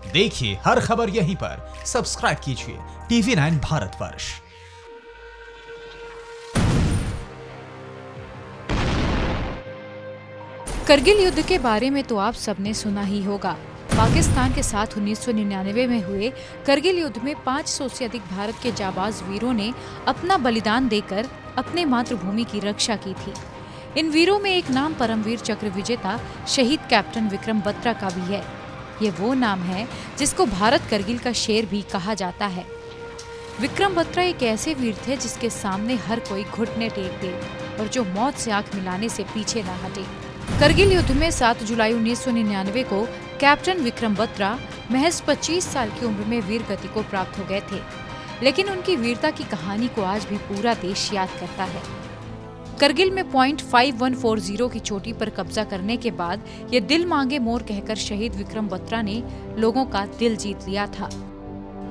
देखिए हर खबर यहीं पर। सब्सक्राइब कीजिए TV9 भारतवर्ष। करगिल युद्ध के बारे में तो आप सबने सुना ही होगा। पाकिस्तान के साथ 1999 में हुए करगिल युद्ध में 500 से अधिक भारत के जाबाज वीरों ने अपना बलिदान देकर अपने मातृभूमि की रक्षा की थी। इन वीरों में एक नाम परमवीर चक्र विजेता शहीद कैप्टन विक्रम बत्रा का भी है। ये वो नाम है जिसको भारत करगिल का शेर भी कहा जाता है। विक्रम बत्रा एक ऐसे वीर थे जिसके सामने हर कोई घुटने टेक दे और जो मौत से आंख मिलाने से पीछे न हटे। करगिल युद्ध में 7 जुलाई 1999 को कैप्टन विक्रम बत्रा महज 25 साल की उम्र में वीर गति को प्राप्त हो गए थे, लेकिन उनकी वीरता की कहानी को आज भी पूरा देश याद करता है। करगिल में पॉइंट 5140 की चोटी पर कब्जा करने के बाद ये दिल मांगे मोर कहकर शहीद विक्रम बत्रा ने लोगों का दिल जीत लिया था।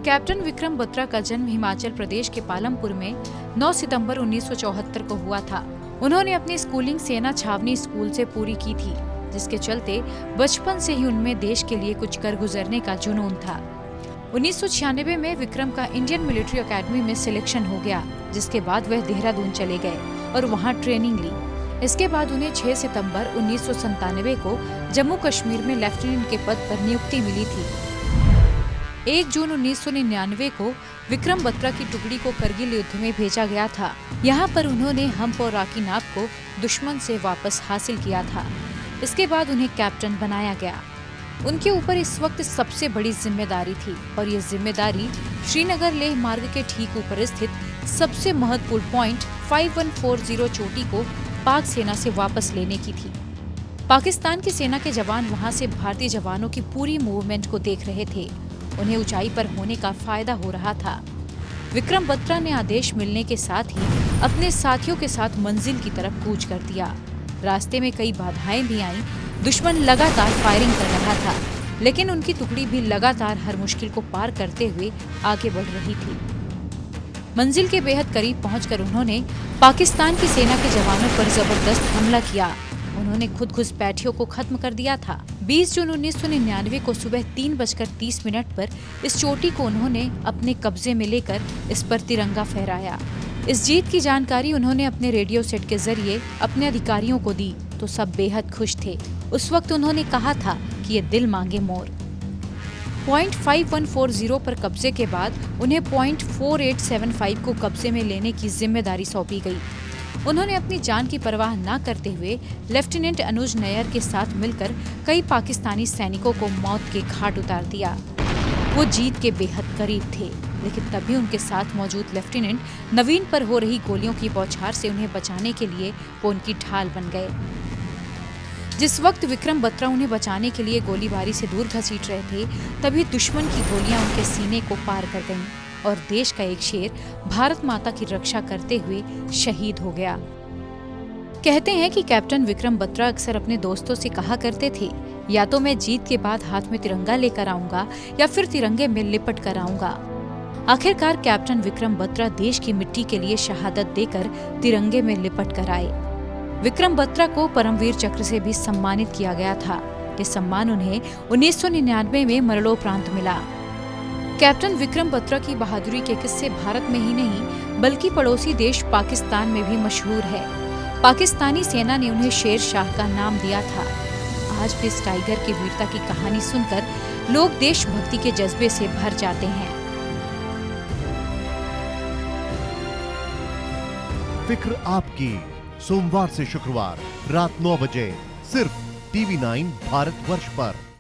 कैप्टन विक्रम बत्रा का जन्म हिमाचल प्रदेश के पालमपुर में 9 सितंबर 1974 को हुआ था। उन्होंने अपनी स्कूलिंग सेना छावनी स्कूल से पूरी की थी, जिसके चलते बचपन से ही उनमें देश के लिए कुछ कर गुजरने का जुनून था। 1996 में विक्रम का इंडियन मिलिट्री एकेडमी में सिलेक्शन हो गया, जिसके बाद वह देहरादून चले गए और वहां ट्रेनिंग ली। इसके बाद उन्हें 6 सितंबर 1997 को जम्मू कश्मीर में लेफ्टिनेंट के पद पर नियुक्ति मिली थी। 1 जून 1999 को विक्रम बत्रा की टुकड़ी को करगिल युद्ध में भेजा गया था। यहाँ पर उन्होंने हम्प और राकी नाप को दुश्मन से वापस हासिल किया था। इसके बाद उन्हें कैप्टन बनाया गया। उनके ऊपर इस वक्त सबसे बड़ी जिम्मेदारी थी और ये जिम्मेदारी श्रीनगर लेह मार्ग के ठीक ऊपर स्थित सबसे महत्वपूर्ण पॉइंट 5140 चोटी को पाक सेना से वापस लेने की थी। पाकिस्तान की सेना के जवान वहां से भारतीय जवानों की पूरी मूवमेंट को देख रहे थे। उन्हें ऊंचाई पर होने का फायदा हो रहा था। विक्रम बत्रा ने आदेश मिलने के साथ ही अपने साथियों के साथ मंजिल की तरफ कूच कर दिया। रास्ते में कई बाधाएं भी आईं। दुश्मन लगातार फायरिंग कर रहा था, लेकिन उनकी टुकड़ी भी लगातार हर मुश्किल को पार करते हुए आगे बढ़ रही थी। मंजिल के बेहद करीब पहुंचकर उन्होंने पाकिस्तान की सेना के जवानों पर जबरदस्त हमला किया। उन्होंने खुद घुसपैठियों को खत्म कर दिया था। 20 जून 1999 को सुबह 3:30 पर इस चोटी को उन्होंने अपने कब्जे में लेकर इस पर तिरंगा फहराया। इस जीत की जानकारी उन्होंने अपने रेडियो सेट के जरिए अपने अधिकारियों को दी तो सब बेहद खुश थे। उस वक्त उन्होंने कहा था कि ये दिल मांगे मोर। पॉइंट 5140 पर कब्जे के बाद उन्हें पॉइंट 4875 को कब्जे में लेने की जिम्मेदारी सौंपी गई। उन्होंने अपनी जान की परवाह न करते हुए लेफ्टिनेंट अनुज नैयर के साथ मिलकर कई पाकिस्तानी सैनिकों को मौत के घाट उतार दिया। वो जीत के बेहद करीब थे, लेकिन तभी उनके साथ मौजूद लेफ्टिनेंट नवीन पर हो रही गोलियों की बौछार से उन्हें बचाने के लिए वो उनकी ढाल बन गए। जिस वक्त विक्रम बत्रा उन्हें बचाने के लिए गोलीबारी से दूर घसीट रहे थे, तभी दुश्मन की गोलियां उनके सीने को पार कर गईं और देश का एक शेर भारत माता की रक्षा करते हुए शहीद हो गया। कहते हैं कि कैप्टन विक्रम बत्रा अक्सर अपने दोस्तों से कहा करते थे, या तो मैं जीत के बाद हाथ में तिरंगा लेकर आऊंगा या फिर तिरंगे में लिपट कर आऊंगा। आखिरकार कैप्टन विक्रम बत्रा देश की मिट्टी के लिए शहादत देकर तिरंगे में लिपट कर आए। विक्रम बत्रा को परमवीर चक्र से भी सम्मानित किया गया था। ये सम्मान उन्हें 1999 में मरणोपरांत मिला। कैप्टन विक्रम बत्रा की बहादुरी के किस्से भारत में ही नहीं बल्कि पड़ोसी देश पाकिस्तान में भी मशहूर है। पाकिस्तानी सेना ने उन्हें शेर शाह का नाम दिया था। आज भी इस टाइगर की वीरता की कहानी सुनकर लोग देशभक्ति के जज्बे से भर जाते हैं। फिक्र आपकी, सोमवार से शुक्रवार रात 9 बजे सिर्फ TV9 भारतवर्ष पर।